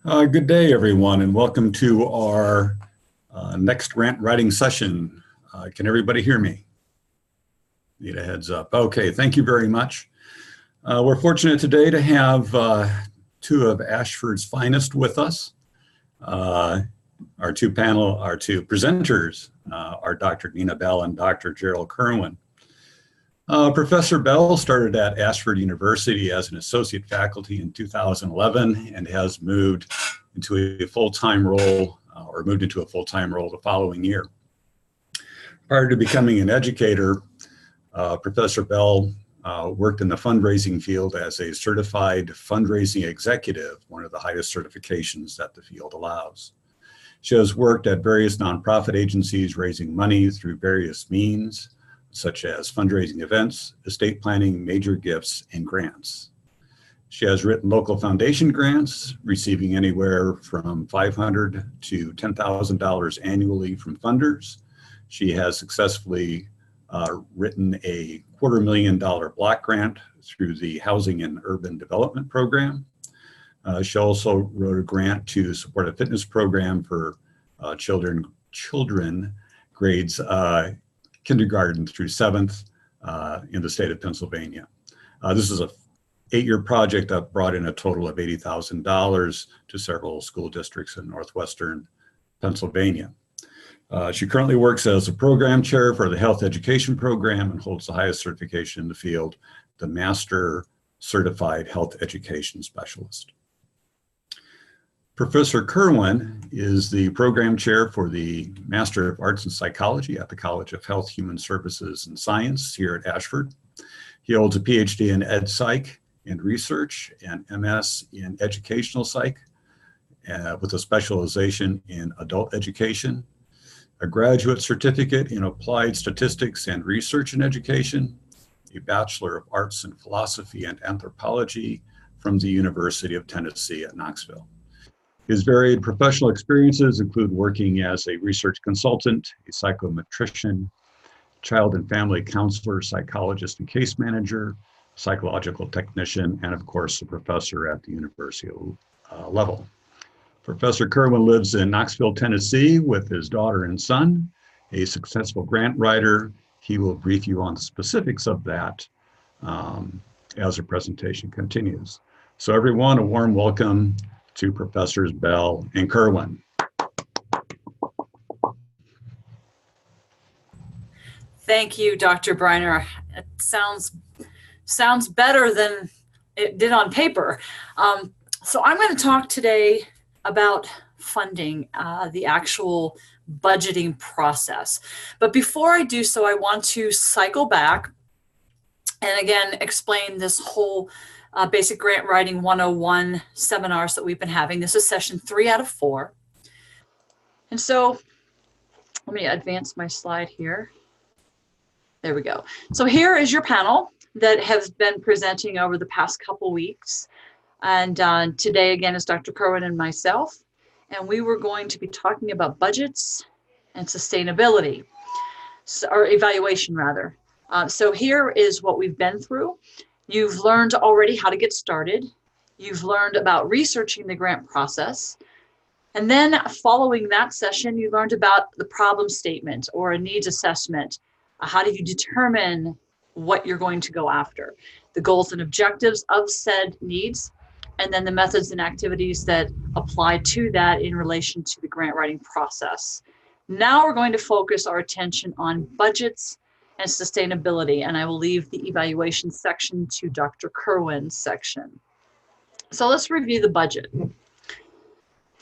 Good day, everyone, and welcome to our next grant writing session. Can everybody hear me? Need a heads up. Okay, thank you very much. We're fortunate today to have two of Ashford's finest with us. Our two presenters are Dr. Nina Bell and Dr. Jeral Kirwan. Professor Bell started at Ashford University as an associate faculty in 2011 and has moved into a full-time role the following year. Prior to becoming an educator, Professor Bell worked in the fundraising field as a certified fundraising executive, one of the highest certifications that the field allows. She has worked at various nonprofit agencies raising money through various means, such as fundraising events, estate planning, major gifts, and grants. She has written local foundation grants, receiving anywhere from $500 to $10,000 annually from funders. She has successfully written a $250,000 block grant through the Housing and Urban Development Program. She also wrote a grant to support a fitness program for children grades kindergarten through 7th in the state of Pennsylvania. This is a 8-year project that brought in a total of $80,000 to several school districts in northwestern Pennsylvania. She currently works as a program chair for the health education program and holds the highest certification in the field, the Master Certified Health Education Specialist. Professor Kirwan is the program chair for the Master of Arts in Psychology at the College of Health, Human Services, and Science here at Ashford. He holds a PhD in Ed Psych and Research and MS in Educational Psych with a specialization in adult education, a graduate certificate in Applied Statistics and Research in Education, a Bachelor of Arts in Philosophy and Anthropology from the University of Tennessee at Knoxville. His varied professional experiences include working as a research consultant, a psychometrician, child and family counselor, psychologist and case manager, psychological technician, and of course, a professor at the university level. Professor Kirwan lives in Knoxville, Tennessee with his daughter and son, a successful grant writer. He will brief you on the specifics of that as the presentation continues. So everyone, a warm welcome to Professors Bell and Kirwan. Thank you, Dr. Briner. It sounds better than it did on paper. So I'm going to talk today about funding, the actual budgeting process. But before I do so, I want to cycle back and again explain this whole Basic Grant Writing 101 seminars that we've been having. This is session 3 out of 4. And so let me advance my slide here. There we go. So here is your panel that has been presenting over the past couple weeks. And today again is Dr. Kirwan and myself. And we were going to be talking about budgets and sustainability, or evaluation rather. So here is what we've been through. You've learned already how to get started. You've learned about researching the grant process. And then following that session, you learned about the problem statement or a needs assessment. How do you determine what you're going to go after? The goals and objectives of said needs, and then the methods and activities that apply to that in relation to the grant writing process. Now we're going to focus our attention on budgets and sustainability, and I will leave the evaluation section to Dr. Kirwan's section. So let's review the budget.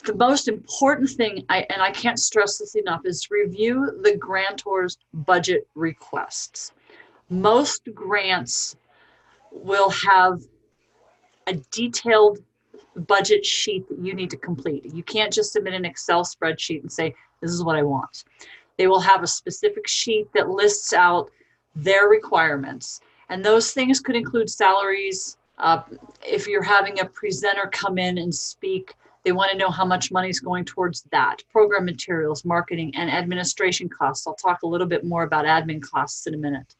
The most important thing, and I can't stress this enough, is review the grantor's budget requests. Most grants will have a detailed budget sheet that you need to complete. You can't just submit an Excel spreadsheet and say, this is what I want. They will have a specific sheet that lists out their requirements. And those things could include salaries. If you're having a presenter come in and speak, they want to know how much money is going towards that. Program materials, marketing, and administration costs. I'll talk a little bit more about admin costs in a minute.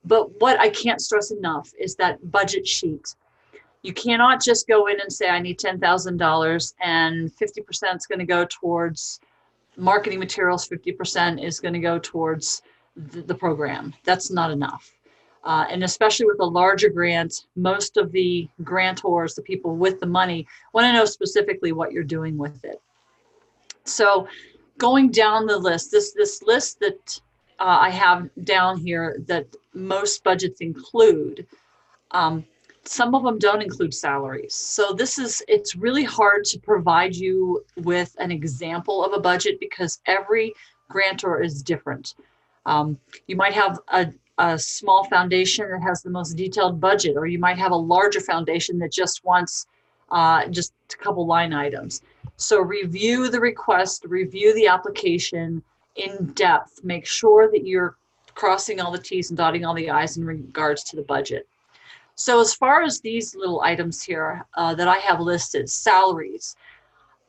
But what I can't stress enough is that budget sheet. You cannot just go in and say, I need $10,000 and 50% is going to go towards marketing materials, 50% is going to go towards the program. That's not enough. And especially with a larger grant, most of the grantors, the people with the money, want to know specifically what you're doing with it. So going down the list, this list that I have down here that most budgets include, some of them don't include salaries. So it's really hard to provide you with an example of a budget because every grantor is different. You might have a small foundation that has the most detailed budget, or you might have a larger foundation that just wants just a couple line items. So review the request, review the application in depth, make sure that you're crossing all the T's and dotting all the I's in regards to the budget. So as far as these little items here that I have listed, salaries,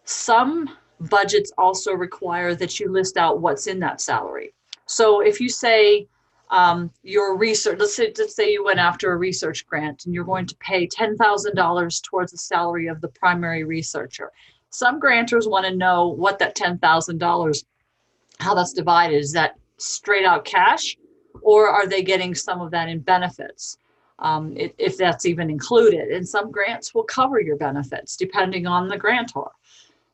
some budgets also require that you list out what's in that salary. So if you say your research, let's say you went after a research grant and you're going to pay $10,000 towards the salary of the primary researcher. Some grantors want to know what that $10,000, how that's divided. Is that straight out cash, or are they getting some of that in benefits? If that's even included. And some grants will cover your benefits depending on the grantor.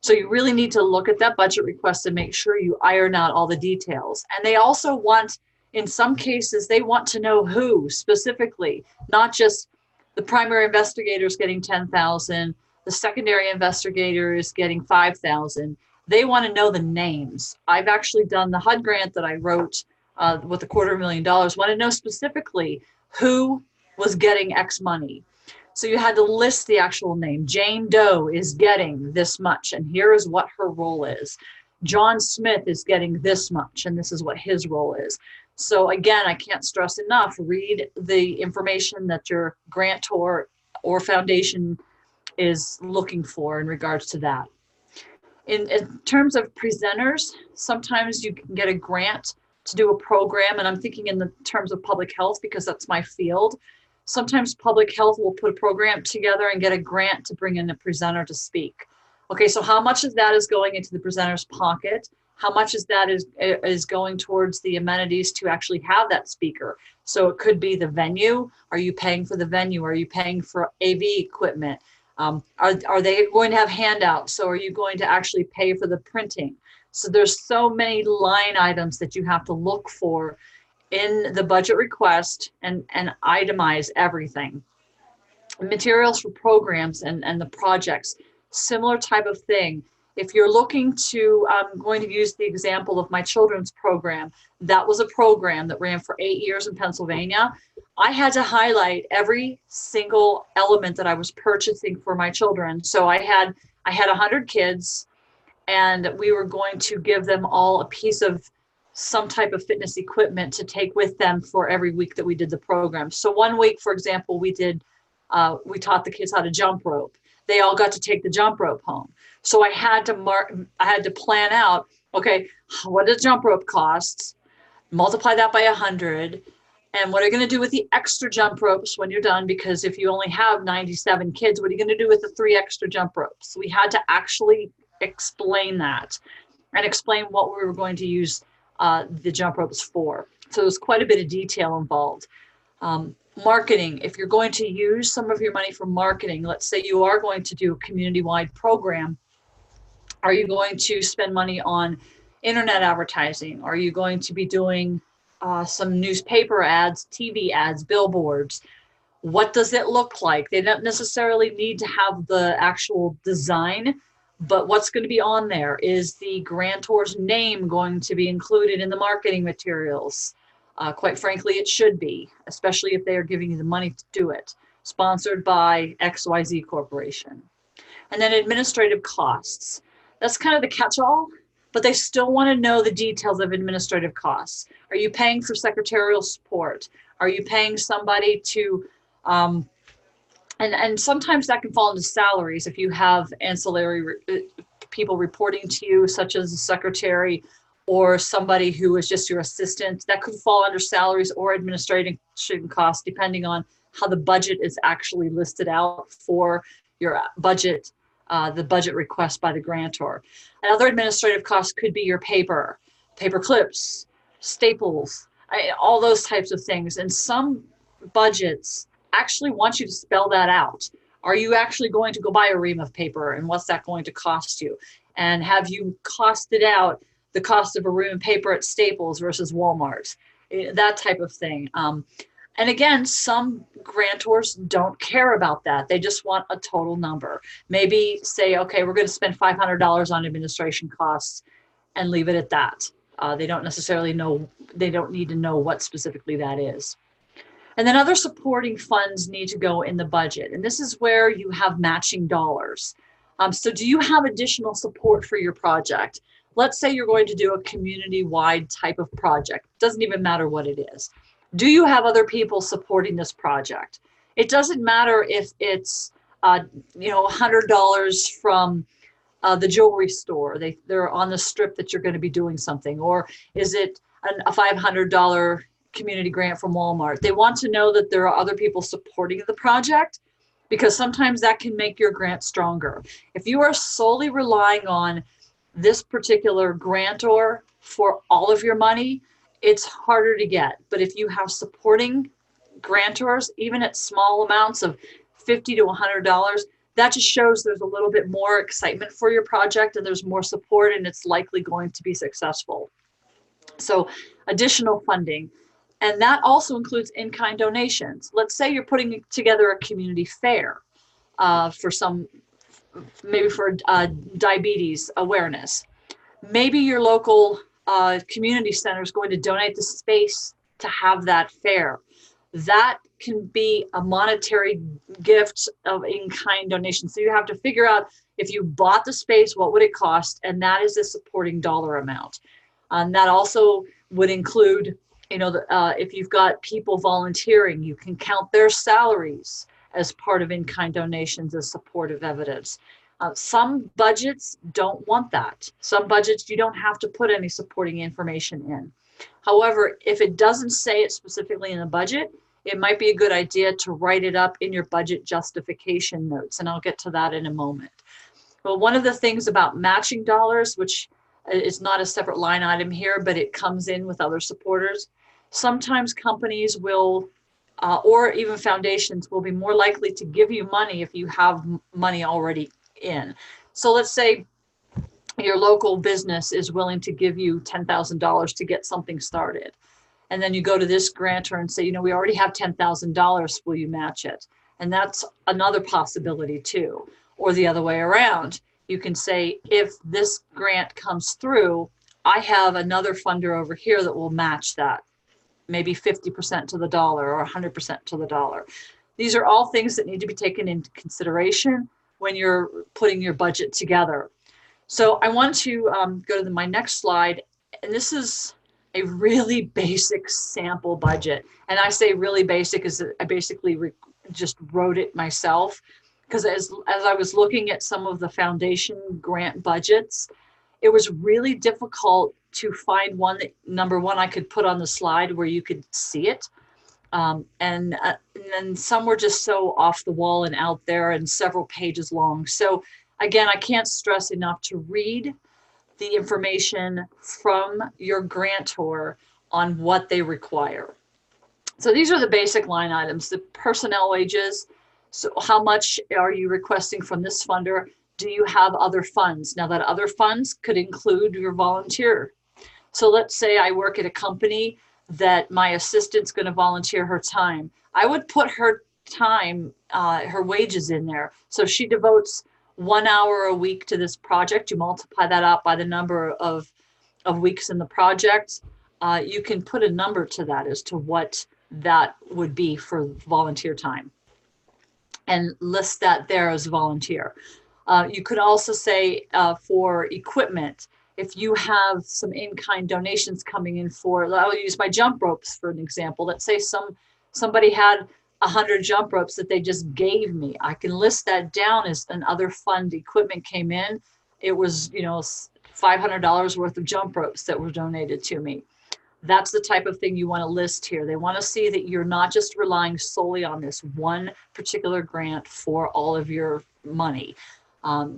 So you really need to look at that budget request and make sure you iron out all the details. And they also want, in some cases, they want to know who specifically, not just the primary investigator is getting $10,000, the secondary investigator is getting $5,000. They want to know the names. I've actually done the HUD grant that I wrote with $250,000, want to know specifically who was getting X money. So you had to list the actual name. Jane Doe is getting this much, and here is what her role is. John Smith is getting this much, and this is what his role is. So again, I can't stress enough, read the information that your grantor or foundation is looking for in regards to that. In terms of presenters, sometimes you can get a grant to do a program, and I'm thinking in the terms of public health because that's my field. Sometimes public health will put a program together and get a grant to bring in a presenter to speak. Okay, so how much of that is going into the presenter's pocket? How much of that is going towards the amenities to actually have that speaker? So it could be the venue. Are you paying for the venue? Are you paying for AV equipment? Are they going to have handouts? So are you going to actually pay for the printing? So there's so many line items that you have to look for in the budget request and itemize everything. Materials for programs and the projects, similar type of thing. If you're looking to, I'm going to use the example of my children's program. That was a program that ran for 8 years in Pennsylvania. I had to highlight every single element that I was purchasing for my children. So I had 100 kids, and we were going to give them all a piece of some type of fitness equipment to take with them for every week that we did the program. So one week, for example, we taught the kids how to jump rope. They all got to take the jump rope home. So I had to plan out, okay, what does jump rope costs? Multiply that by 100. And what are you going to do with the extra jump ropes when you're done? Because if you only have 97 kids, what are you going to do with the 3 extra jump ropes? We had to actually explain that and explain what we were going to use the jump ropes for. So there's quite a bit of detail involved. Marketing, if you're going to use some of your money for marketing, let's say you are going to do a community-wide program, are you going to spend money on internet advertising? Are you going to be doing some newspaper ads, TV ads, billboards? What does it look like? They don't necessarily need to have the actual design, but what's going to be on there? Is the grantor's name going to be included in the marketing materials? Quite frankly, it should be, especially if they are giving you the money to do it. Sponsored by XYZ Corporation. And then administrative costs. That's kind of the catch-all, but they still want to know the details of administrative costs. Are you paying for secretarial support? Are you paying somebody to, and sometimes that can fall into salaries if you have ancillary people reporting to you, such as a secretary or somebody who is just your assistant. That could fall under salaries or administration costs, depending on how the budget is actually listed out for your budget, the budget request by the grantor. Another administrative cost could be your paper clips, staples, all those types of things. And some budgets actually want you to spell that out. Are you actually going to go buy a ream of paper, and what's that going to cost you? And have you costed out the cost of a ream of paper at Staples versus Walmart? That type of thing. And again, some grantors don't care about that. They just want a total number. Maybe say, okay, we're going to spend $500 on administration costs and leave it at that. They don't necessarily know, they don't need to know what specifically that is. And then other supporting funds need to go in the budget. And this is where you have matching dollars. So do you have additional support for your project? Let's say you're going to do a community-wide type of project. Doesn't even matter what it is. Do you have other people supporting this project? It doesn't matter if it's $100 from the jewelry store. They're on the strip that you're going to be doing something, or is it a $500 community grant from Walmart? They want to know that there are other people supporting the project, because sometimes that can make your grant stronger. If you are solely relying on this particular grantor for all of your money, it's harder to get. But if you have supporting grantors, even at small amounts of $50 to $100, that just shows there's a little bit more excitement for your project and there's more support, and it's likely going to be successful. So additional funding. And that also includes in-kind donations. Let's say you're putting together a community fair maybe for diabetes awareness. Maybe your local community center is going to donate the space to have that fair. That can be a monetary gift of in-kind donation. So you have to figure out, if you bought the space, what would it cost? And that is a supporting dollar amount. And that also would include, if you've got people volunteering, you can count their salaries as part of in-kind donations as supportive evidence. Some budgets don't want that. Some budgets, you don't have to put any supporting information in. However, if it doesn't say it specifically in the budget, it might be a good idea to write it up in your budget justification notes, and I'll get to that in a moment. But one of the things about matching dollars, which is not a separate line item here, but it comes in with other supporters, sometimes companies will, or even foundations, will be more likely to give you money if you have money already in. So let's say your local business is willing to give you $10,000 to get something started. And then you go to this grantor and say, we already have $10,000, will you match it? And that's another possibility too. Or the other way around. You can say, if this grant comes through, I have another funder over here that will match that, maybe 50% to the dollar or 100% to the dollar. These are all things that need to be taken into consideration when you're putting your budget together. So I want to go to my next slide, and this is a really basic sample budget. And I say really basic because I basically just wrote it myself, because as I was looking at some of the foundation grant budgets, it was really difficult to find one that, number one, I could put on the slide where you could see it. And then some were just so off the wall and out there and several pages long. So again, I can't stress enough to read the information from your grantor on what they require. So these are the basic line items: the personnel wages. So how much are you requesting from this funder? Do you have other funds? Now that other funds could include your volunteer. So let's say I work at a company that my assistant's going to volunteer her time. I would put her time, her wages in there. So she devotes 1 hour a week to this project. You multiply that out by the number of weeks in the project. You can put a number to that as to what that would be for volunteer time, and list that there as volunteer. You could also say for equipment, if you have some in-kind donations coming in for, I'll use my jump ropes for an example. Let's say somebody had 100 jump ropes that they just gave me. I can list that down as another fund equipment came in. It was, $500 worth of jump ropes that were donated to me. That's the type of thing you want to list here. They want to see that you're not just relying solely on this one particular grant for all of your money.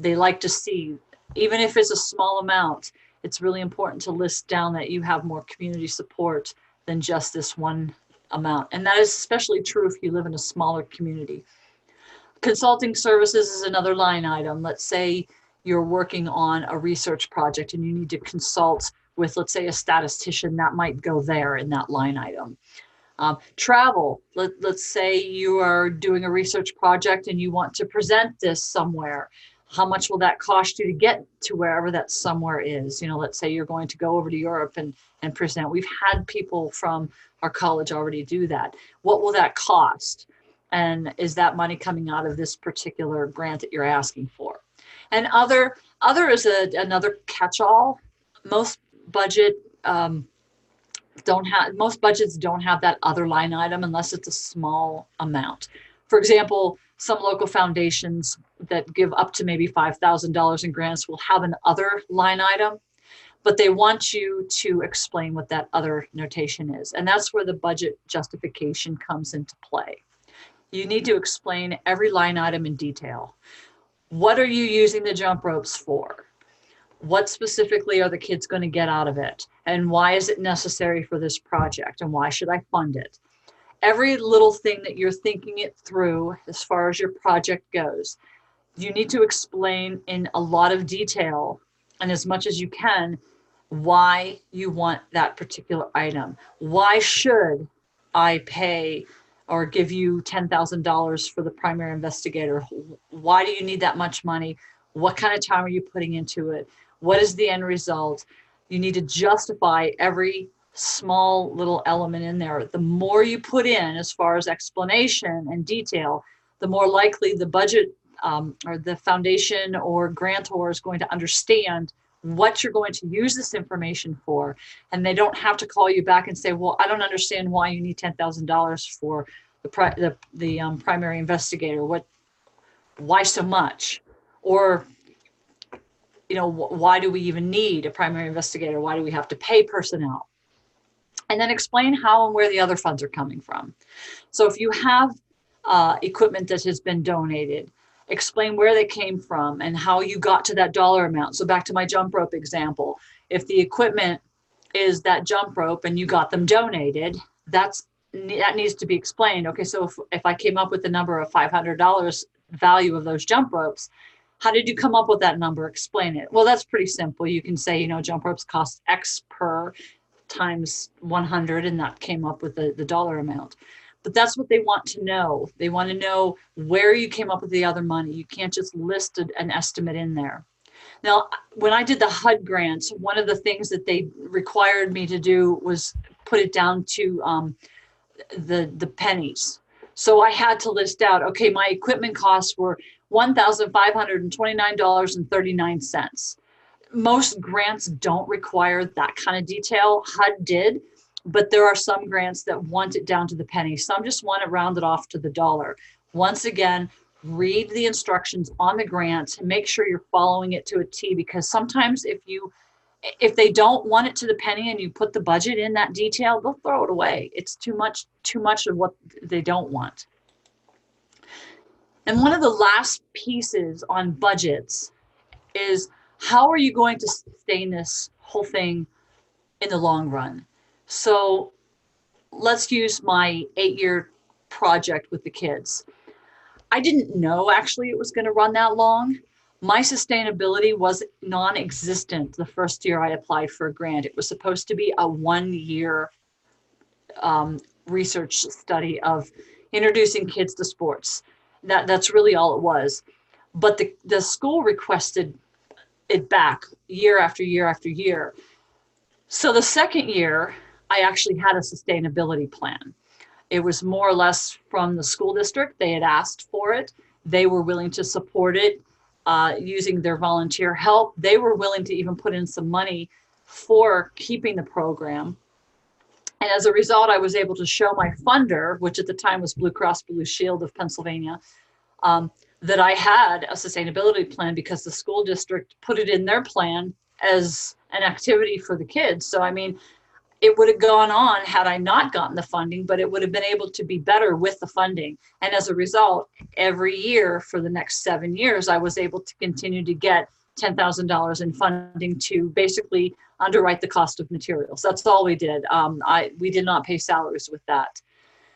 They like to see, even if it's a small amount, it's really important to list down that you have more community support than just this one amount. And that is especially true if you live in a smaller community. Consulting services is another line item. Let's say you're working on a research project and you need to consult with, let's say, a statistician. That might go there in that line item. Travel, let's say you are doing a research project and you want to present this somewhere. How much will that cost you to get to wherever that somewhere is? You know, let's say you're going to go over to Europe and present. We've had people from our college already do that. What will that cost? And is that money coming out of this particular grant that you're asking for? And other is another catch-all. Most budgets don't have that other line item unless it's a small amount. For example, some local foundations that give up to maybe $5,000 in grants will have an other line item, but they want you to explain what that other notation is. And that's where the budget justification comes into play. You need to explain every line item in detail. What are you using the jump ropes for? What specifically are the kids going to get out of it? And why is it necessary for this project? And why should I fund it? Every little thing that you're thinking it through as far as your project goes, you need to explain in a lot of detail and as much as you can why you want that particular item. Why should I pay or give you $10,000 for the primary investigator? Why do you need that much money? What kind of time are you putting into it? What is the end result? You need to justify every small little element in there. The more you put in as far as explanation and detail, the more likely the budget or the foundation or grantor is going to understand what you're going to use this information for. And they don't have to call you back and say, well, I don't understand why you need $10,000 for the primary investigator. Why so much? Or, you know, why do we even need a primary investigator? Why do we have to pay personnel? And then explain how and where the other funds are coming from. So if you have equipment that has been donated, explain where they came from and how you got to that dollar amount. So back to my jump rope example, if the equipment is that jump rope and you got them donated, that needs to be explained. Okay, so if I came up with the number of $500 value of those jump ropes, how did you come up with that number? Explain it. Well, that's pretty simple. You can say, you know, jump ropes cost X per times 100, and that came up with the dollar amount. But that's what they want to know. They want to know where you came up with the other money. You can't just list an estimate in there. Now, when I did the HUD grants, one of the things that they required me to do was put it down to the pennies. So I had to list out, okay, my equipment costs were $1,529.39. Most grants don't require that kind of detail. HUD did, but there are some grants that want it down to the penny. Some just want it rounded off to the dollar. Once again, read the instructions on the grant and make sure you're following it to a T, because sometimes if they don't want it to the penny and you put the budget in that detail, they'll throw it away. It's too much of what they don't want. And one of the last pieces on budgets is, how are you going to sustain this whole thing in the long run? So let's use my 8-year project with the kids. I didn't know actually it was going to run that long. My sustainability was non-existent the first year I applied for a grant. It was supposed to be a 1-year research study of introducing kids to sports. That's really all it was. But the school requested it back year after year after year. So the second year, I actually had a sustainability plan. It was more or less from the school district. They had asked for it. They were willing to support it using their volunteer help. They were willing to even put in some money for keeping the program. And as a result, I was able to show my funder, which at the time was Blue Cross Blue Shield of Pennsylvania, that I had a sustainability plan because the school district put it in their plan as an activity for the kids. So, I mean, it would have gone on had I not gotten the funding, but it would have been able to be better with the funding. And as a result, every year for the next 7 years, I was able to continue to get $10,000 in funding to basically underwrite the cost of materials. That's all we did. We did not pay salaries with that.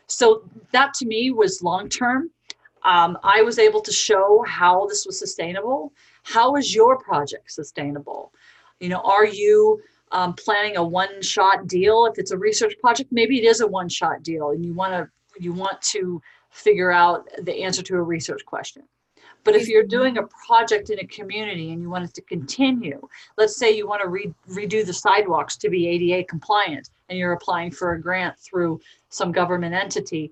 So that to me was long-term. I was able to show how this was sustainable. How is your project sustainable? Are you planning a one-shot deal? If it's a research project, maybe it is a one-shot deal, and you want to figure out the answer to a research question. But if you're doing a project in a community and you want it to continue, let's say you want to redo the sidewalks to be ADA compliant, and you're applying for a grant through some government entity,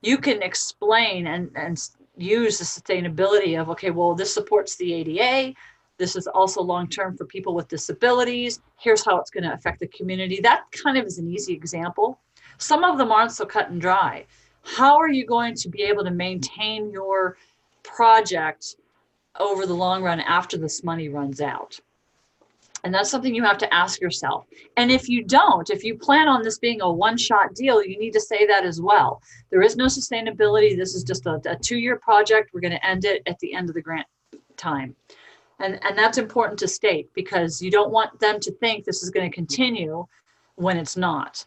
you can explain and use the sustainability of, okay, well, this supports the ADA. This is also long-term for people with disabilities. Here's how it's going to affect the community. That kind of is an easy example. Some of them aren't so cut and dry. How are you going to be able to maintain your project over the long run after this money runs out? And that's something you have to ask yourself. And if you don't, if you plan on this being a one-shot deal, you need to say that as well. There is no sustainability. This is just a 2-year project. We're going to end it at the end of the grant time. And that's important to state, because you don't want them to think this is going to continue when it's not.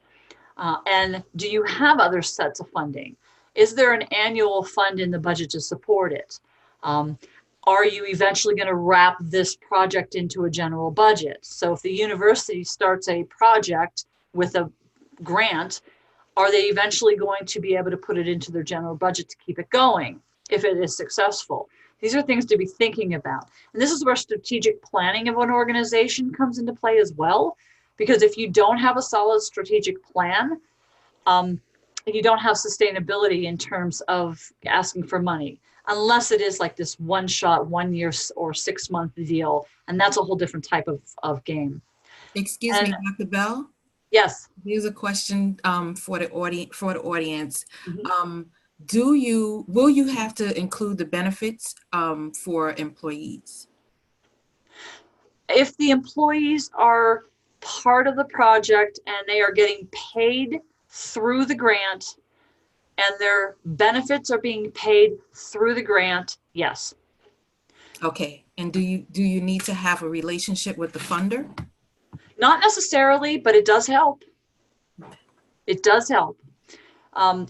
And do you have other sets of funding? Is there an annual fund in the budget to support it? Are you eventually going to wrap this project into a general budget? So if the university starts a project with a grant, are they eventually going to be able to put it into their general budget to keep it going if it is successful? These are things to be thinking about. And this is where strategic planning of an organization comes into play as well. Because if you don't have a solid strategic plan, you don't have sustainability in terms of asking for money, unless it is like this one-shot, 1 year or 6 month deal. And that's a whole different type of game. Excuse me, Dr. Bell? Yes. Here's a question for the audience. Mm-hmm. Will you have to include the benefits for employees? If the employees are part of the project and they are getting paid through the grant and their benefits are being paid through the grant, yes. Okay. And do you need to have a relationship with the funder? Not necessarily, but it does help. It does help.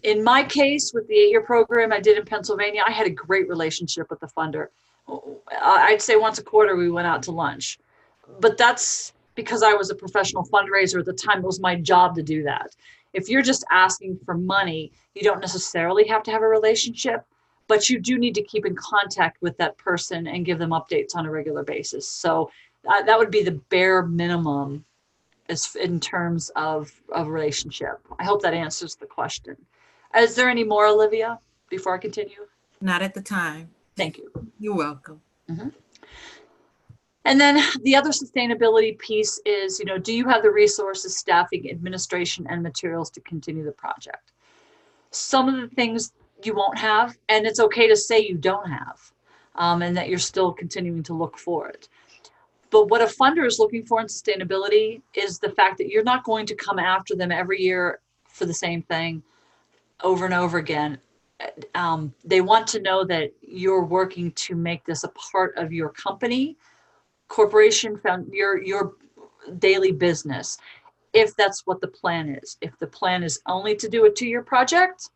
In my case, with the 8-year program I did in Pennsylvania, I had a great relationship with the funder. I'd say once a quarter we went out to lunch. But that's because I was a professional fundraiser at the time. It was my job to do that. If you're just asking for money, you don't necessarily have to have a relationship, but you do need to keep in contact with that person and give them updates on a regular basis. So that would be the bare minimum as in terms of relationship. I hope that answers the question. Is there any more, Olivia, before I continue? Not at the time. Thank you. You're welcome. Mm-hmm. And then the other sustainability piece is, do you have the resources, staffing, administration, and materials to continue the project? Some of the things you won't have, and it's okay to say you don't have, and that you're still continuing to look for it. But what a funder is looking for in sustainability is the fact that you're not going to come after them every year for the same thing over and over again. They want to know that you're working to make this a part of your company, corporation, your daily business, if that's what the plan is. If the plan is only to do a 2-year project,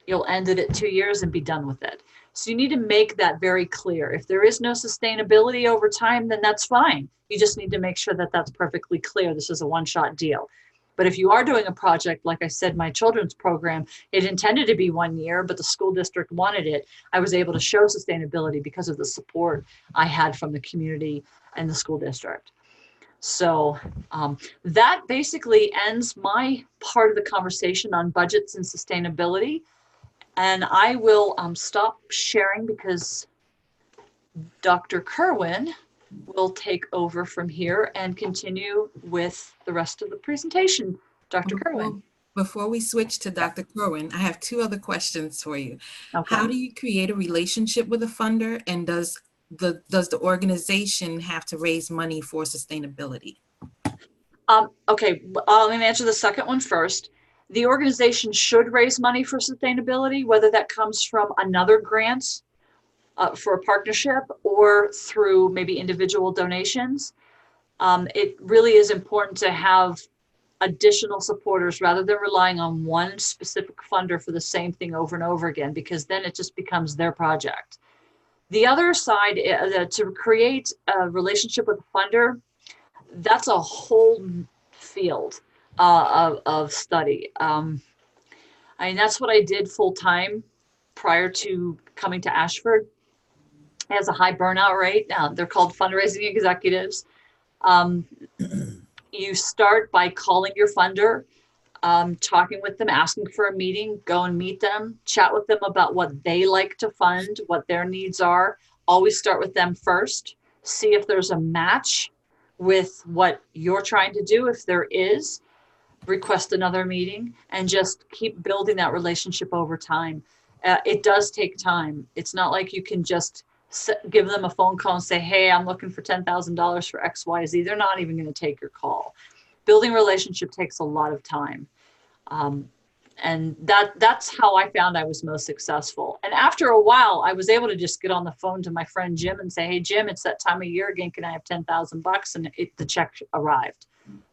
you'll end it at 2 years and be done with it. So you need to make that very clear. If there is no sustainability over time, then that's fine. You just need to make sure that that's perfectly clear. This is a one-shot deal. But if you are doing a project, like I said, my children's program, it intended to be 1 year, but the school district wanted it. I was able to show sustainability because of the support I had from the community and the school district. So that basically ends my part of the conversation on budgets and sustainability. And I will stop sharing because Dr. Kirwan will take over from here and continue with the rest of the presentation. Dr. Kirwan. Before we switch to Dr. Kirwan, I have 2 other questions for you. Okay. How do you create a relationship with a funder, and does the organization have to raise money for sustainability? Okay, let me answer the second one first. The organization should raise money for sustainability, whether that comes from another grant for a partnership or through maybe individual donations. It really is important to have additional supporters rather than relying on one specific funder for the same thing over and over again, because then it just becomes their project. The other side, to create a relationship with a funder, that's a whole field of study. I mean, that's what I did full time prior to coming to Ashford. It has a high burnout rate. They're called fundraising executives. You start by calling your funder, talking with them, asking for a meeting, go and meet them, chat with them about what they like to fund, what their needs are. Always start with them first. See if there's a match with what you're trying to do. If there is, request another meeting and just keep building that relationship over time. It does take time. It's not like you can just give them a phone call and say, hey, I'm looking for $10,000 for XYZ. They're not even going to take your call. Building a relationship takes a lot of time. And that's how I found I was most successful. And after a while, I was able to just get on the phone to my friend Jim and say, hey, Jim, it's that time of year again. Can I have $10,000? And the check arrived.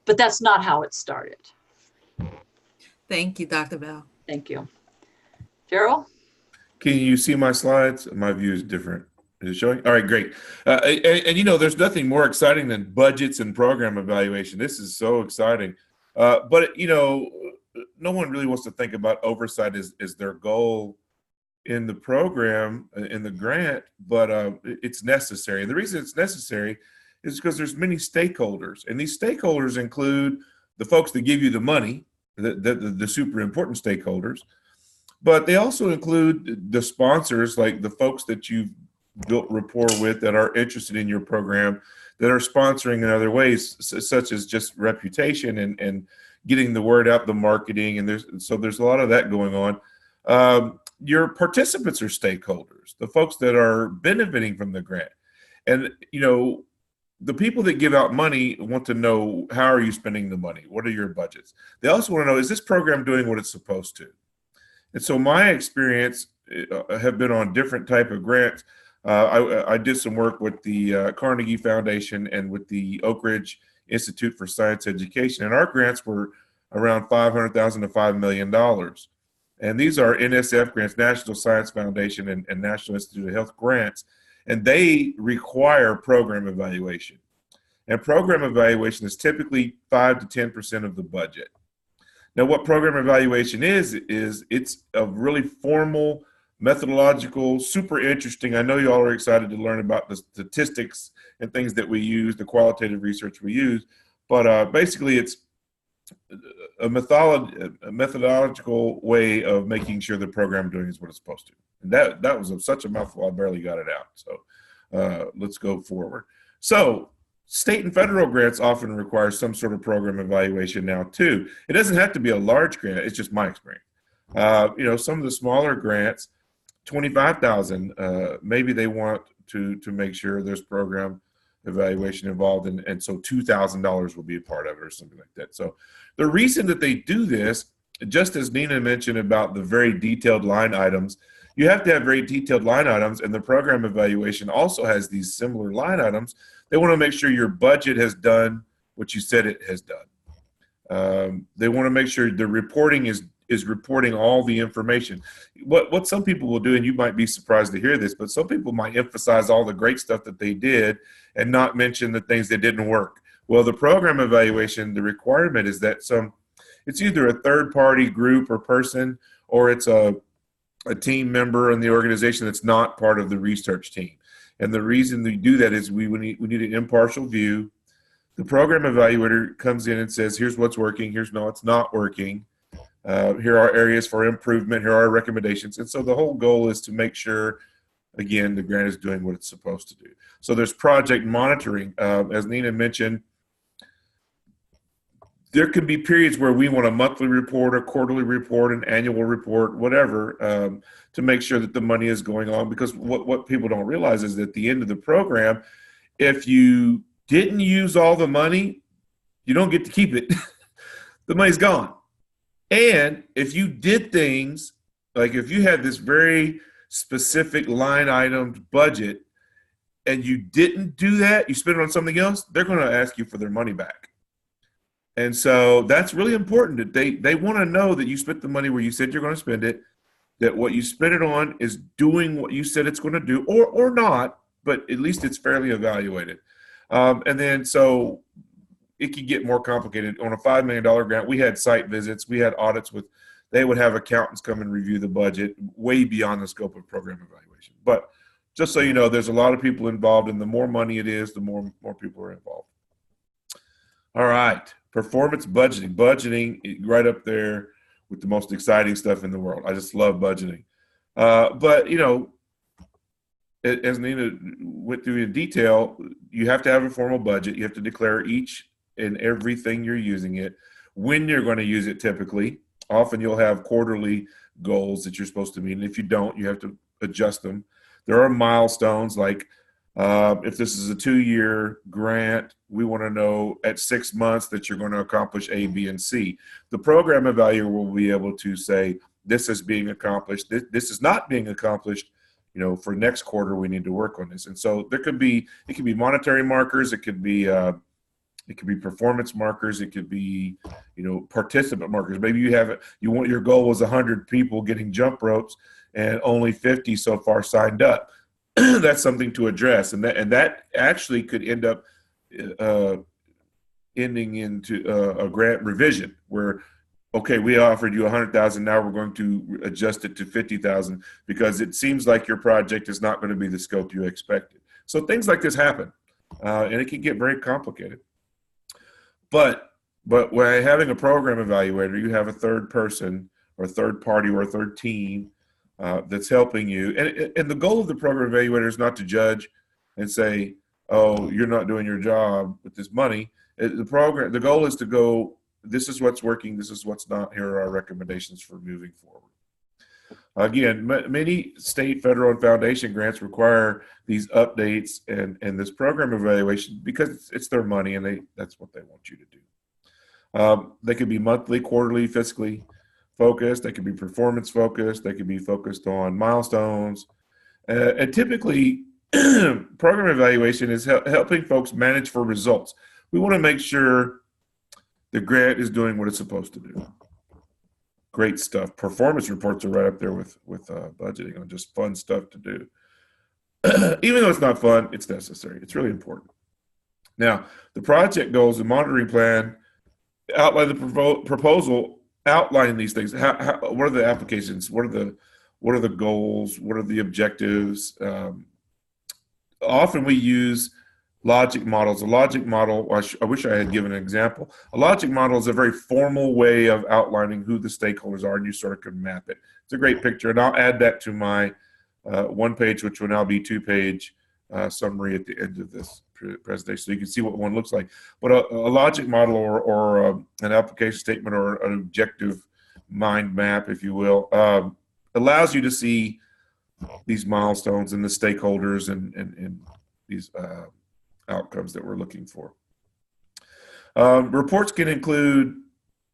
But that's not how it started. Thank you, Dr. Bell. Thank you. Jeral? Can you see my slides? My view is different. Is it showing? All right, great. And you know, there's nothing more exciting than budgets and program evaluation. This is so exciting. But, you know, no one really wants to think about oversight as their goal in the program, in the grant, but it's necessary. And the reason it's necessary is because there's many stakeholders. And these stakeholders include the folks that give you the money, the super important stakeholders, but they also include the sponsors, like the folks that you've built rapport with that are interested in your program, that are sponsoring in other ways, such as just reputation and getting the word out, the marketing, and there's a lot of that going on. Your participants are stakeholders, the folks that are benefiting from the grant. And, you know, the people that give out money want to know, how are you spending the money? What are your budgets? They also want to know, is this program doing what it's supposed to? And so my experience have been on different type of grants. I did some work with the Carnegie Foundation and with the Oak Ridge Institute for Science Education, and our grants were around $500,000 to $5 million. And these are NSF grants, National Science Foundation and National Institute of Health grants, and they require program evaluation. And program evaluation is typically 5 to 10% of the budget. Now, what program evaluation is it's a really formal, methodological, super interesting. I know you all are excited to learn about the statistics and things that we use, the qualitative research we use, but basically it's a methodological way of making sure the program doing is what it's supposed to. And that was such a mouthful, I barely got it out. So let's go forward. So state and federal grants often require some sort of program evaluation now too. It doesn't have to be a large grant. It's just my experience. You know, some of the smaller grants, 25,000, maybe they want to make sure there's program evaluation involved, and so $2,000 will be a part of it or something like that. So the reason that they do this, just as Nina mentioned about the very detailed line items, you have to have very detailed line items, and the program evaluation also has these similar line items. They want to make sure your budget has done what you said it has done. They want to make sure the reporting is reporting all the information. What some people will do, and you might be surprised to hear this, but some people might emphasize all the great stuff that they did and not mention the things that didn't work. Well, the program evaluation, the requirement is that it's either a third-party group or person, or it's a team member in the organization that's not part of the research team. And the reason we do that is we need an impartial view. The program evaluator comes in and says, here's what's working, here's no, it's not working. Here are areas for improvement, here are recommendations. And so the whole goal is to make sure, again, the grant is doing what it's supposed to do. So there's project monitoring. As Nina mentioned, there could be periods where we want a monthly report, a quarterly report, an annual report, whatever, to make sure that the money is going on. Because what people don't realize is that at the end of the program, if you didn't use all the money, You don't get to keep it. The money's gone. And if you did things, like if you had this very specific line item budget and you didn't do that, you spent it on something else, they're going to ask you for their money back. And so that's really important that they want to know that you spent the money where you said you're going to spend it, that what you spent it on is doing what you said it's going to do, or not, but at least it's fairly evaluated. And then so it could get more complicated. On a $5 million grant, we had site visits, we had audits they would have accountants come and review the budget way beyond the scope of program evaluation. But just so you know, there's a lot of people involved, and the more money it is, the more people are involved. All right, performance budgeting. Budgeting right up there with the most exciting stuff in the world. I just love budgeting. But, you know, as Nina went through in detail, you have to have a formal budget. You have to declare each and everything you're using it, when you're going to use it typically. Often you'll have quarterly goals that you're supposed to meet, and if you don't, you have to adjust them. There are milestones, like if this is a 2-year grant, we want to know at 6 months that you're going to accomplish A, B, and C. The program evaluator will be able to say, this is being accomplished, this is not being accomplished. You know, for next quarter, we need to work on this. And so it could be monetary markers, it could be performance markers, it could be, you know, participant markers. Maybe your goal was 100 people getting jump ropes and only 50 so far signed up. That's something to address, and that actually could end up ending into a grant revision where, okay, we offered you 100,000, now we're going to adjust it to 50,000 because it seems like your project is not going to be the scope you expected. So things like this happen, and it can get very complicated. But when having a program evaluator, you have a third person or a third party or a third team that's helping you. And the goal of the program evaluator is not to judge and say, oh, you're not doing your job with this money. The goal is to go, this is what's working, this is what's not, here are our recommendations for moving forward. Again, many state, federal, and foundation grants require these updates and this program evaluation because it's their money and that's what they want you to do. They could be monthly, quarterly, fiscally focused. They could be performance focused. They could be focused on milestones. And typically, program evaluation is helping folks manage for results. We want to make sure the grant is doing what it's supposed to do. Great stuff. Performance reports are right up there with budgeting on just fun stuff to do. Even though it's not fun, it's necessary. It's really important. Now, the project goals and monitoring plan outline the proposal, outlining these things. What are the applications? What are the goals? What are the objectives? Often we use logic models. A logic model, I wish I had given an example. A logic model is a very formal way of outlining who the stakeholders are, and you sort of can map it. It's a great picture, and I'll add that to my one page, which will now be 2-page summary at the end of this presentation, so you can see what one looks like. But a logic model or an application statement or an objective mind map, if you will, allows you to see these milestones and the stakeholders and these outcomes that we're looking for. Reports can include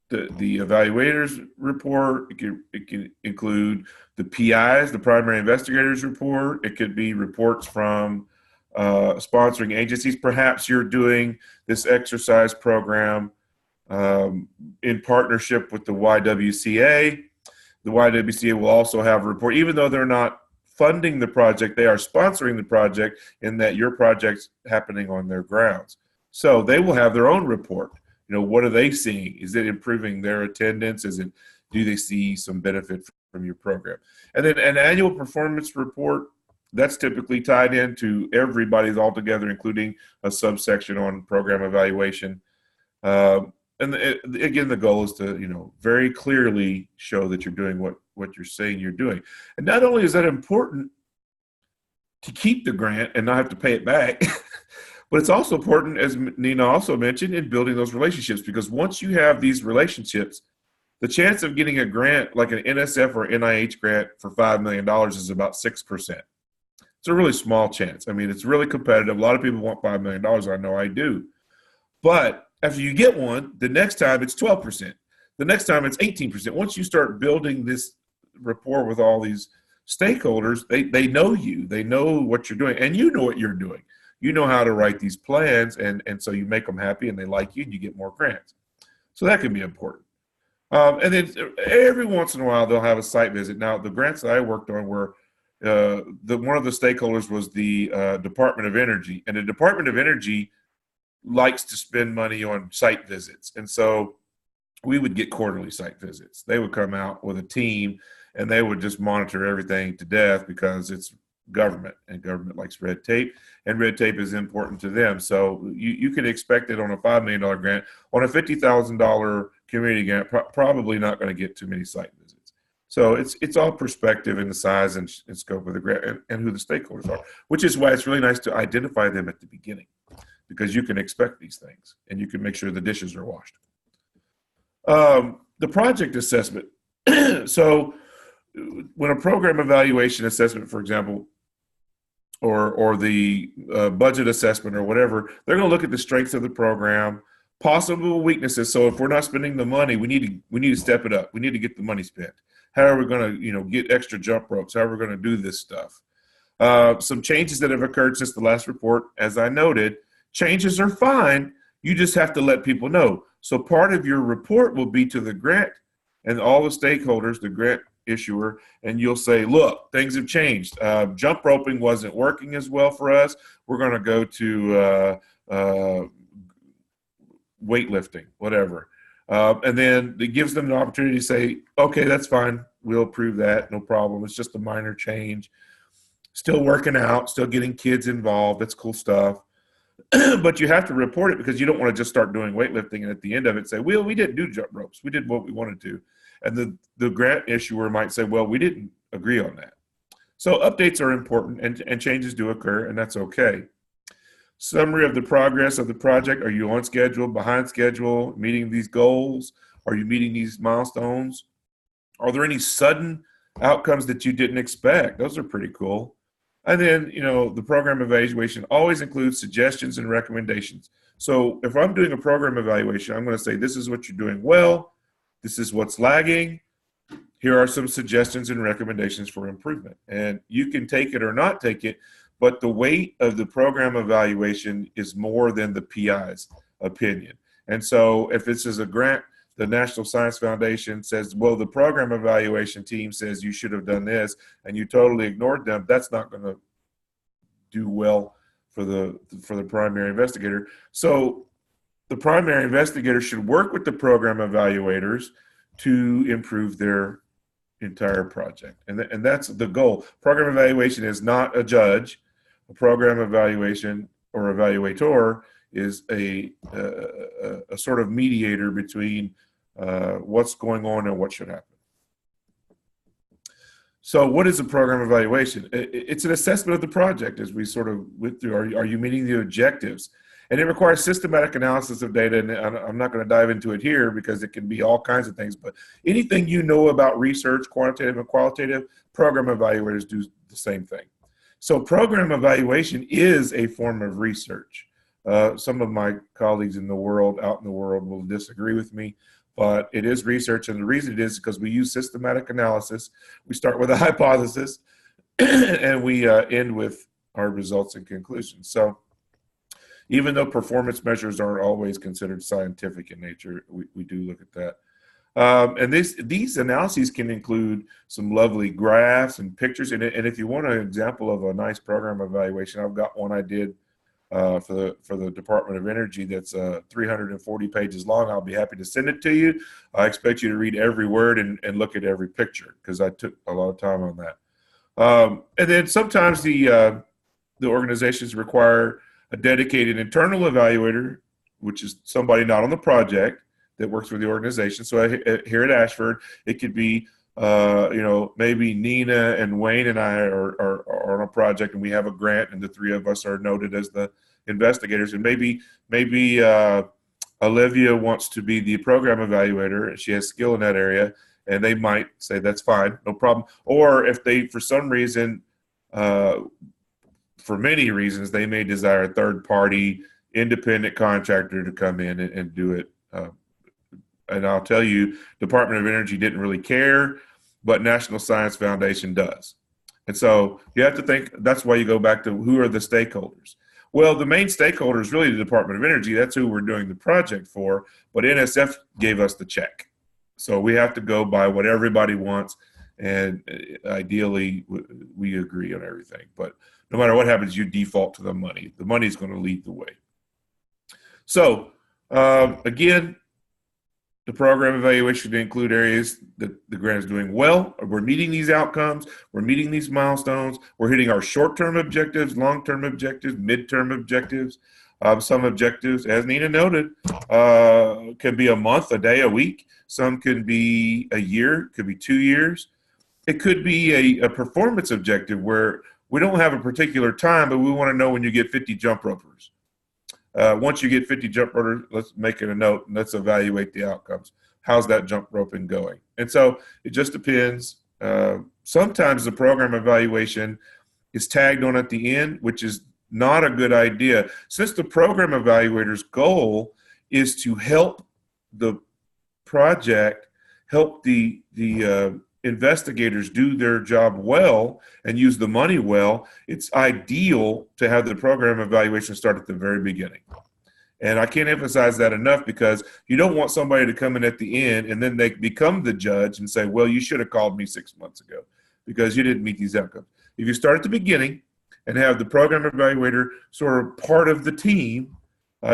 the evaluator's report. It can include the PI's, the primary investigator's report. It could be reports from sponsoring agencies. Perhaps you're doing this exercise program in partnership with the YWCA. The YWCA will also have a report, even though they're not funding the project, they are sponsoring the project in that your project's happening on their grounds. So they will have their own report. You know, what are they seeing? Is it improving their attendance? Do they see some benefit from your program? And then an annual performance report, that's typically tied into everybody's all together, including a subsection on program evaluation. Again, the goal is to, you know, very clearly show that you're doing what you're saying you're doing. And not only is that important to keep the grant and not have to pay it back, but it's also important, as Nina also mentioned, in building those relationships, because once you have these relationships, the chance of getting a grant like an NSF or NIH grant for $5 million is about 6%. It's a really small chance. I mean, it's really competitive. A lot of people want $5 million. I know I do. But after you get one, the next time it's 12%. The next time it's 18%. Once you start building this rapport with all these stakeholders, they know you, they know what you're doing, and you know what you're doing. You know how to write these plans, and so you make them happy and they like you and you get more grants. So that can be important. And then every once in a while they'll have a site visit. Now the grants that I worked on were one of the stakeholders was the Department of Energy, and the Department of Energy likes to spend money on site visits. And so we would get quarterly site visits. They would come out with a team and they would just monitor everything to death because it's government, and government likes red tape, and red tape is important to them. So you can expect it on a $5 million grant. On a $50,000 community grant, probably not going to get too many site visits. So it's all perspective in the size and scope of the grant and who the stakeholders are, which is why it's really nice to identify them at the beginning, because you can expect these things and you can make sure the dishes are washed. The project assessment. So when a program evaluation assessment, for example, or the budget assessment or whatever, they're going to look at the strengths of the program, possible weaknesses. So if we're not spending the money, we need to step it up. We need to get the money spent. How are we going to, get extra jump ropes? How are we going to do this stuff? Some changes that have occurred since the last report, as I noted, changes are fine. You just have to let people know. So part of your report will be to the grant and all the stakeholders, the grant issuer, and you'll say, look, things have changed. Jump roping wasn't working as well for us. We're going to go to weightlifting, whatever. And then it gives them the opportunity to say, okay, that's fine. We'll approve that. No problem. It's just a minor change. Still working out, still getting kids involved. That's cool stuff. But you have to report it because you don't want to just start doing weightlifting and at the end of it say, well, we didn't do jump ropes. We did what we wanted to. And the grant issuer might say, well, we didn't agree on that. So updates are important and changes do occur, and that's okay. Summary of the progress of the project. Are you on schedule, behind schedule, meeting these goals? Are you meeting these milestones? Are there any sudden outcomes that you didn't expect? Those are pretty cool. And then, the program evaluation always includes suggestions and recommendations. So if I'm doing a program evaluation, I'm going to say, this is what you're doing well. This is what's lagging. Here are some suggestions and recommendations for improvement. And you can take it or not take it, but the weight of the program evaluation is more than the PI's opinion. And so if this is a grant, the National Science Foundation says, well, the program evaluation team says you should have done this, and you totally ignored them, that's not going to do well for the primary investigator. So the primary investigator should work with the program evaluators to improve their entire project. And that's the goal. Program evaluation is not a judge. A program evaluation or evaluator is a sort of mediator between what's going on and what should happen. So what is a program evaluation? It's an assessment of the project, as we sort of went through. Are you meeting the objectives? And it requires systematic analysis of data, and I'm not going to dive into it here because it can be all kinds of things, but anything you know about research, quantitative and qualitative, program evaluators do the same thing. So program evaluation is a form of research. Some of my colleagues out in the world will disagree with me, but it is research, and the reason it is because we use systematic analysis. We start with a hypothesis, and we end with our results and conclusions. So even though performance measures aren't always considered scientific in nature, we do look at that. And these analyses can include some lovely graphs and pictures. And if you want an example of a nice program evaluation, I've got one I did for the Department of Energy that's 340 pages long. I'll be happy to send it to you. I expect you to read every word and look at every picture because I took a lot of time on that. And then sometimes the organizations require a dedicated internal evaluator, which is somebody not on the project that works for the organization. So here at Ashford, it could be, maybe Nina and Wayne and I are on a project and we have a grant and the three of us are noted as the investigators. And maybe Olivia wants to be the program evaluator and she has skill in that area, and they might say, that's fine, no problem. Or if they, for some reason, for many reasons, they may desire a third party independent contractor to come in and do it. And I'll tell you, Department of Energy didn't really care, but National Science Foundation does. And so you have to think, that's why you go back to who are the stakeholders. Well, the main stakeholder is really the Department of Energy. That's who we're doing the project for, but NSF gave us the check. So we have to go by what everybody wants, and ideally we agree on everything. But no matter what happens, you default to the money. The money is going to lead the way. So again, the program evaluation should include areas that the grant is doing well. We're meeting these outcomes. We're meeting these milestones. We're hitting our short-term objectives, long-term objectives, midterm objectives. Some objectives, as Nina noted, can be a month, a day, a week. Some could be a year, could be 2 years. It could be a performance objective where we don't have a particular time, but we want to know when you get 50 jump ropers. Once you get 50 jump ropers, let's make it a note and let's evaluate the outcomes. How's that jump roping going? And so it just depends. Sometimes the program evaluation is tagged on at the end, which is not a good idea. Since the program evaluator's goal is to help the project, help the investigators do their job well and use the money well, it's ideal to have the program evaluation start at the very beginning. And I can't emphasize that enough, because you don't want somebody to come in at the end and then they become the judge and say, well, you should have called me 6 months ago because you didn't meet these outcomes. If you start at the beginning and have the program evaluator sort of part of the team,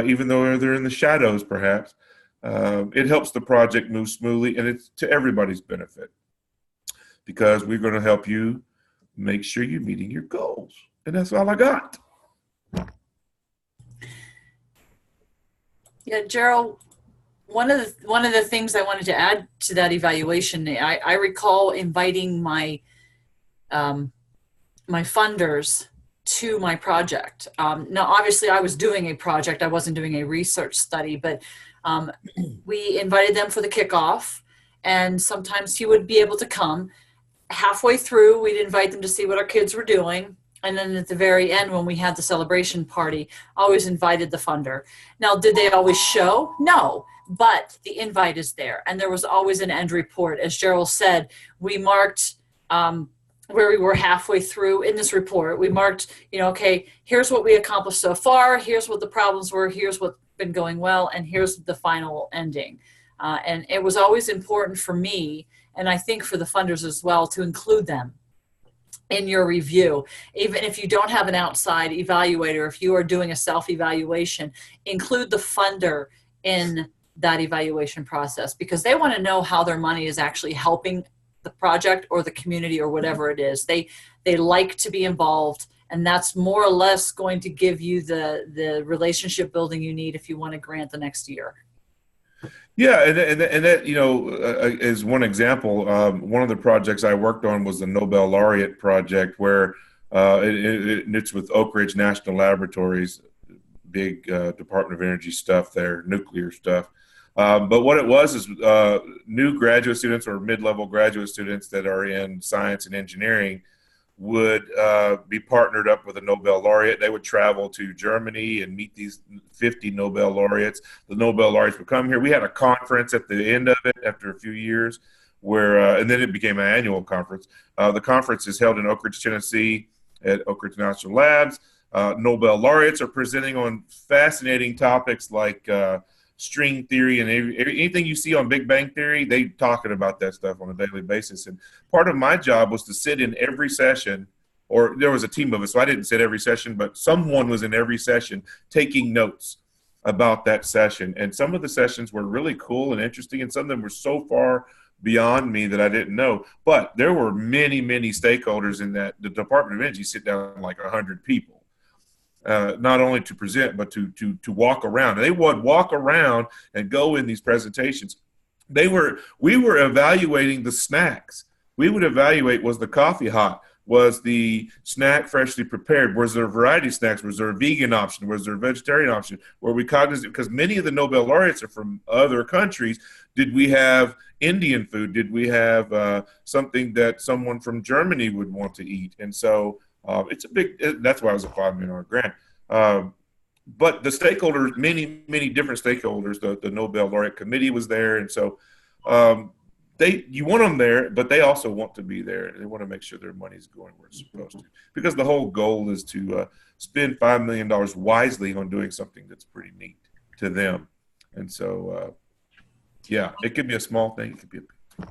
even though they're in the shadows perhaps, it helps the project move smoothly, and it's to everybody's benefit, because we're going to help you make sure you're meeting your goals. And that's all I got. Yeah, Jeral, one of the things I wanted to add to that evaluation, I recall inviting my my funders to my project. Now, obviously, I was doing a project. I wasn't doing a research study, but we invited them for the kickoff, and sometimes he would be able to come. Halfway through, we'd invite them to see what our kids were doing. And then at the very end, when we had the celebration party, I always invited the funder. Now, did they always show? No, but the invite is there. And there was always an end report. As Jeral said, we marked where we were halfway through in this report. We marked, okay, here's what we accomplished so far. Here's what the problems were. Here's what's been going well. And here's the final ending. And it was always important for me, and I think for the funders as well, to include them in your review. Even if you don't have an outside evaluator, if you are doing a self-evaluation, include the funder in that evaluation process, because they want to know how their money is actually helping the project or the community or whatever it is. They like to be involved, and that's more or less going to give you the relationship building you need if you want to grant the next year. Yeah, and that is one example. One of the projects I worked on was the Nobel Laureate project, where it's with Oak Ridge National Laboratories, big Department of Energy stuff there, nuclear stuff. But what it was is new graduate students or mid-level graduate students that are in science and engineering would be partnered up with a Nobel laureate. They would travel to Germany and meet these 50 Nobel laureates. The Nobel laureates would come here. We had a conference at the end of it after a few years, where and then it became an annual conference. The conference is held in Oak Ridge, Tennessee at Oak Ridge National Labs. Nobel laureates are presenting on fascinating topics like string theory, and anything you see on Big Bang Theory, they talking about that stuff on a daily basis. And part of my job was to sit in every session, or there was a team of us, so I didn't sit every session, but someone was in every session taking notes about that session. And some of the sessions were really cool and interesting, and some of them were so far beyond me that I didn't know. But there were many, many stakeholders in that. The Department of Energy sit down like 100 people. Not only to present, but to walk around. And they would walk around and go in these presentations. We were evaluating the snacks. We would evaluate, was the coffee hot? Was the snack freshly prepared? Was there a variety of snacks? Was there a vegan option? Was there a vegetarian option? Were we cognizant? Because many of the Nobel laureates are from other countries. Did we have Indian food? Did we have something that someone from Germany would want to eat? And so it's a big, that's why it was a $5 million grant. but the stakeholders, many different stakeholders, the Nobel laureate committee was there, and so you want them there, but they also want to be there. They want to make sure their money's going where it's supposed to, because the whole goal is to spend $5 million wisely on doing something that's pretty neat to them. And so, yeah, it could be a small thing. It could be a big thing.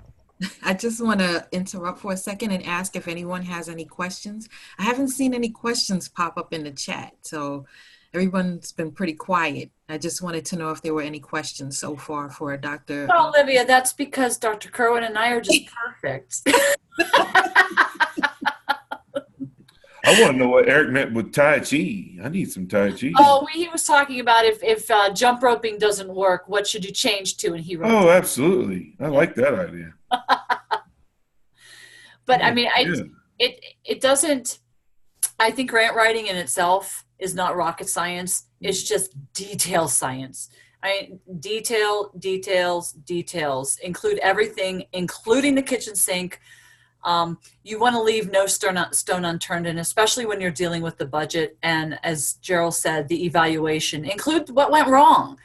I just want to interrupt for a second and ask if anyone has any questions. I haven't seen any questions pop up in the chat, so everyone's been pretty quiet. I just wanted to know if there were any questions so far for Dr. Well, Olivia, that's because Dr. Kirwan and I are just perfect. I want to know what Eric meant with Tai Chi. I need some Tai Chi. Oh, he was talking about if jump roping doesn't work, what should you change to? And he wrote. Oh, absolutely. I like that idea. But I mean, it doesn't. I think grant writing in itself is not rocket science. It's just detail science. Details. Include everything, including the kitchen sink. You want to leave no stone unturned, and especially when you're dealing with the budget. And as Jeral said, the evaluation, include what went wrong.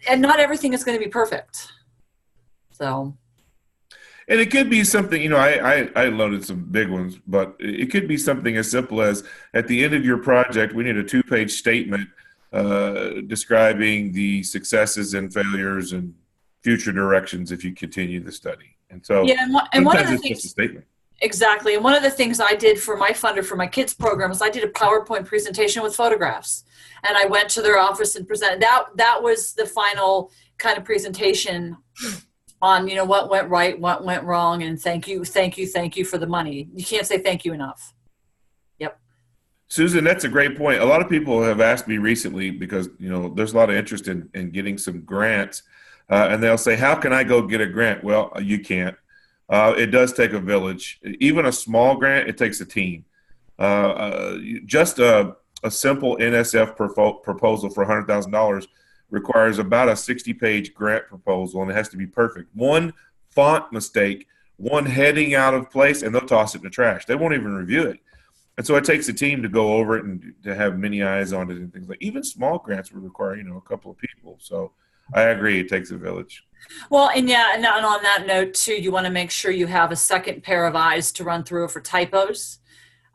And not everything is going to be perfect. So. And it could be something, I loaded some big ones, but it could be something as simple as at the end of your project, we need a 2-page statement describing the successes and failures and future directions if you continue the study. And so yeah, and one of the it's things, just a statement. Exactly. And one of the things I did for my funder for my kids program is I did a PowerPoint presentation with photographs, and I went to their office and presented. That was the final kind of presentation on, what went right, what went wrong, and thank you for the money. You can't say thank you enough. Yep. Susan, that's a great point. A lot of people have asked me recently because, there's a lot of interest in getting some grants, and they'll say, how can I go get a grant? Well, you can't. It does take a village. Even a small grant, it takes a team. Just a simple NSF proposal for $100,000 requires about a 60-page grant proposal, and it has to be perfect. One font mistake, one heading out of place, and they'll toss it in the trash. They won't even review it. And so it takes a team to go over it and to have many eyes on it and things like. Even small grants would require, a couple of people. So I agree, it takes a village. Well, and on that note too, you want to make sure you have a second pair of eyes to run through for typos,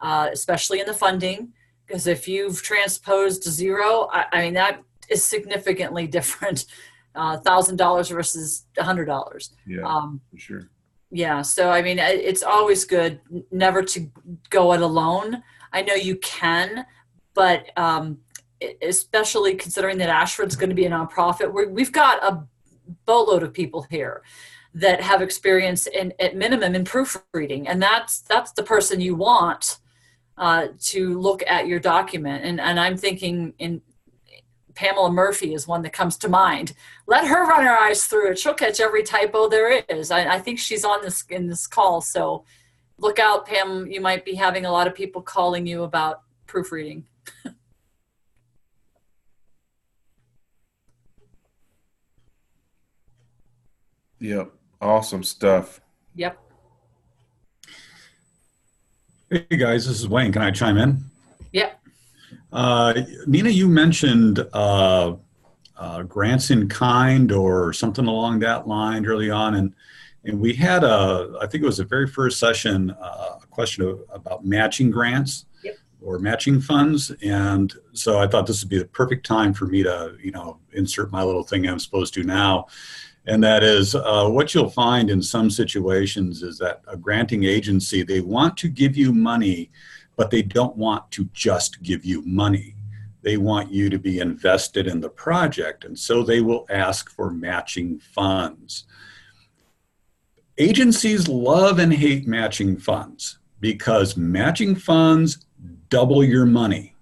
especially in the funding, because if you've transposed to zero, that is significantly different, $1,000 versus $100. Yeah, for sure. Yeah, so it's always good never to go it alone. I know you can, but especially considering that Ashford's going to be a nonprofit, we've got a boatload of people here that have experience at minimum in proofreading, and that's the person you want to look at your document. And I'm thinking in Pamela Murphy is one that comes to mind. Let her run her eyes through it. She'll catch every typo there is. I think she's on in this call, so look out, Pam. You might be having a lot of people calling you about proofreading. Yep. Awesome stuff. Yep. Hey guys, this is Wayne. Can I chime in? Yep. Nina, you mentioned grants in kind or something along that line early on, and we had I think it was the very first session, a question about matching grants. Yep. Or matching funds, and so I thought this would be the perfect time for me to insert my little thing I'm supposed to now. And that is what you'll find in some situations is that a granting agency, they want to give you money, but they don't want to just give you money. They want you to be invested in the project, and so they will ask for matching funds. Agencies love and hate matching funds because matching funds double your money.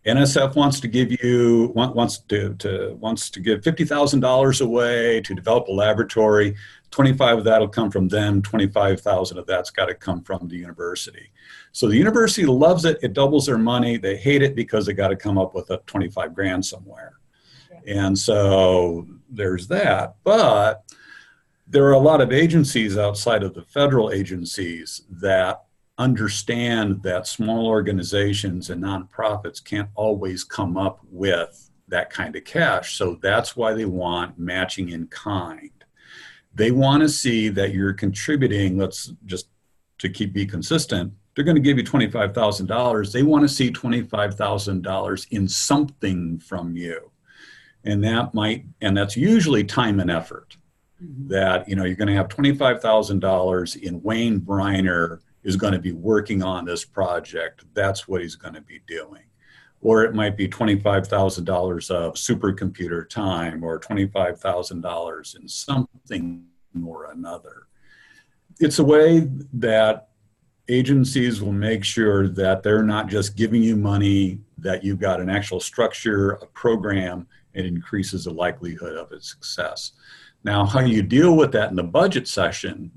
NSF wants to give you wants to give $50,000 away to develop a laboratory. 25 of that will come from them. 25,000 of that's got to come from the university. So the university loves it. It doubles their money. They hate it because they got to come up with a 25 grand somewhere. And so there's that. But there are a lot of agencies outside of the federal agencies that understand that small organizations and nonprofits can't always come up with that kind of cash. So that's why they want matching in kind. They want to see that you're contributing, let's just to be consistent, they're going to give you $25,000. They want to see $25,000 in something from you. And that's usually time and effort. That, you're going to have $25,000 in Wayne Briner is going to be working on this project. That's what he's going to be doing. Or it might be $25,000 of supercomputer time, or $25,000 in something or another. It's a way that agencies will make sure that they're not just giving you money, that you've got an actual structure, a program, and increases the likelihood of its success. Now, how you deal with that in the budget section,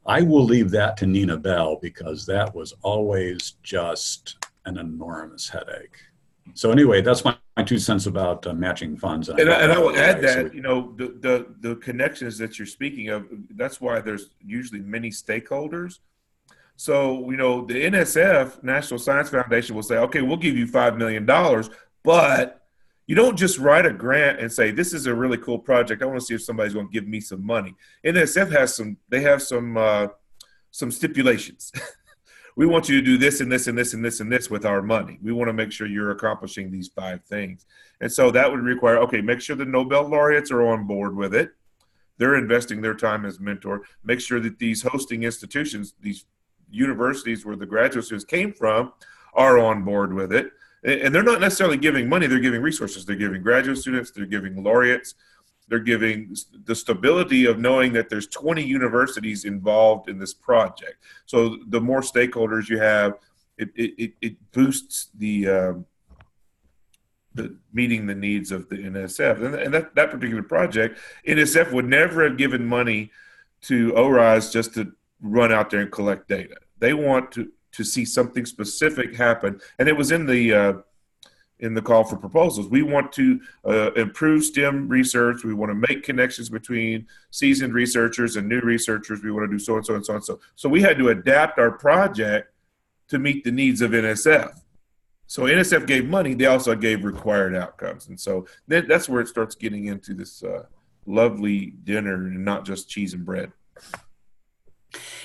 I will leave that to Nina Bell, because that was always just an enormous headache. So anyway, that's my 2 cents about matching funds. And I will add that, the connections that you're speaking of, that's why there's usually many stakeholders. So, the NSF, National Science Foundation, will say, okay, we'll give you $5 million, but you don't just write a grant and say, this is a really cool project. I want to see if somebody's going to give me some money. NSF has some stipulations. We want you to do this and this and this and this and this with our money. We want to make sure you're accomplishing these 5 things. And so that would require, okay, make sure the Nobel laureates are on board with it. They're investing their time as mentor. Make sure that these hosting institutions, these universities where the graduate students came from, are on board with it. And they're not necessarily giving money, they're giving resources. They're giving graduate students, they're giving laureates, they're giving the stability of knowing that there's 20 universities involved in this project. So the more stakeholders you have, it boosts the meeting the needs of the NSF. And that particular project, NSF would never have given money to ORISE just to run out there and collect data. They want to see something specific happen. And it was in the call for proposals. We want to improve STEM research. We want to make connections between seasoned researchers and new researchers. We want to do so and so and so and so. So we had to adapt our project to meet the needs of NSF. So NSF gave money. They also gave required outcomes. And so then that's where it starts getting into this lovely dinner and not just cheese and bread.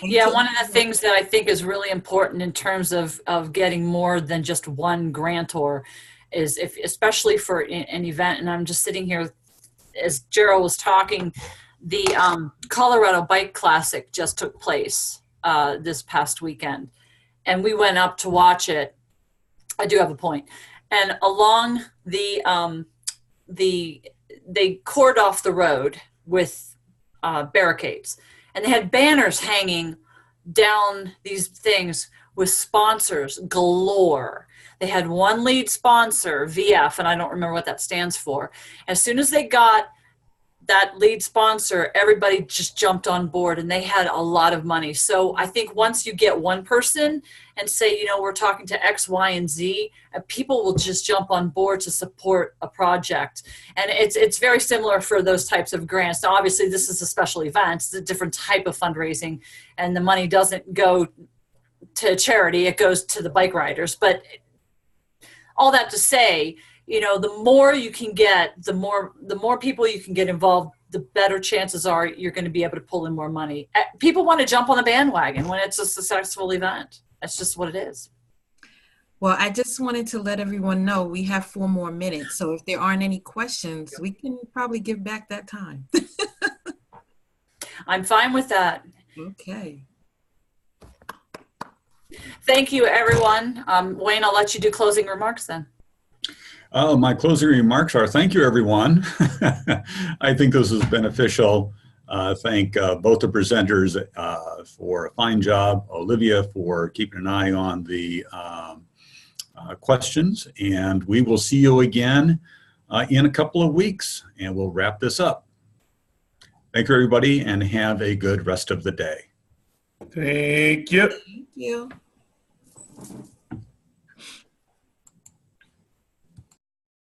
Yeah, one of the things that I think is really important in terms of getting more than just one grantor is, especially for an event, and I'm just sitting here as Jeral was talking, the Colorado Bike Classic just took place this past weekend, and we went up to watch it. I do have a point. And along they cordoned off the road with barricades. And they had banners hanging down these things with sponsors galore. They had one lead sponsor, VF, and I don't remember what that stands for. As soon as they got that lead sponsor, everybody just jumped on board, and they had a lot of money. So I think once you get one person and say, we're talking to X, Y, and Z, people will just jump on board to support a project. And it's very similar for those types of grants. Now, obviously, this is a special event. It's a different type of fundraising, and the money doesn't go to charity. It goes to the bike riders. But all that to say, the more you can get, the more people you can get involved, the better chances are you're going to be able to pull in more money. People want to jump on the bandwagon when it's a successful event. That's just what it is. Well, I just wanted to let everyone know we have 4 more minutes. So if there aren't any questions, we can probably give back that time. I'm fine with that. Okay. Thank you, everyone. Wayne, I'll let you do closing remarks then. My closing remarks are, thank you, everyone. I think this is beneficial. Thank both the presenters for a fine job. Olivia for keeping an eye on the questions. And we will see you again in a couple of weeks, and we'll wrap this up. Thank you, everybody, and have a good rest of the day. Thank you. Thank you.